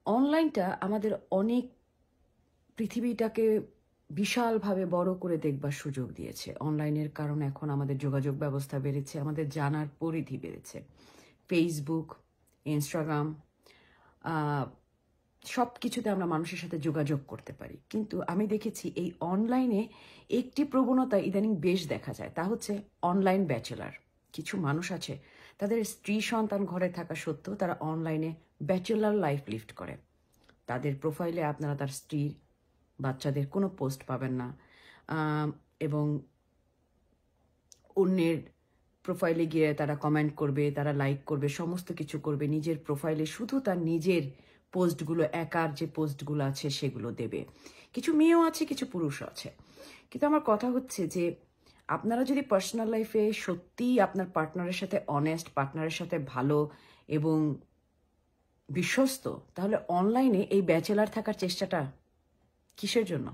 অনলাইনটা আমাদের অনেক পৃথিবীটাকে বিশালভাবে বড় করে দেখবার সুযোগ দিয়েছে। অনলাইনের কারণে এখন আমাদের যোগাযোগ ব্যবস্থা বেড়েছে, আমাদের জানার পরিধি বেড়েছে। ফেসবুক, ইনস্টাগ্রাম, সব কিছুতে আমরা মানুষের সাথে যোগাযোগ করতে পারি। কিন্তু আমি দেখেছি এই অনলাইনে একটি প্রবণতা ইদানিং বেশ দেখা যায়, তা হচ্ছে অনলাইন ব্যাচেলার। কিছু মানুষ আছে, তাদের স্ত্রী সন্তান ঘরে থাকা সত্ত্বেও তারা অনলাইনে ব্যাচেলার লাইফ লিড করে। তাদের প্রোফাইলে আপনারা তার স্ত্রীর, বাচ্চাদের কোনো পোস্ট পাবেন না, এবং অন্যের প্রোফাইলে গিয়ে তারা কমেন্ট করবে, তারা লাইক করবে, সমস্ত কিছু করবে। নিজের প্রোফাইলে শুধু তার নিজের পোস্টগুলো, একার যে পোস্টগুলো আছে সেগুলো দেবে। কিছু মেয়েও আছে, কিছু পুরুষও আছে। কিন্তু আমার কথা হচ্ছে যে আপনারা যদি পার্সোনাল লাইফে সত্যিই আপনার পার্টনারের সাথে অনেস্ট, পার্টনারের সাথে ভালো এবং বিশ্বস্ত, তাহলে অনলাইনে এই ব্যাচেলার থাকার চেষ্টাটা কিসের জন্য?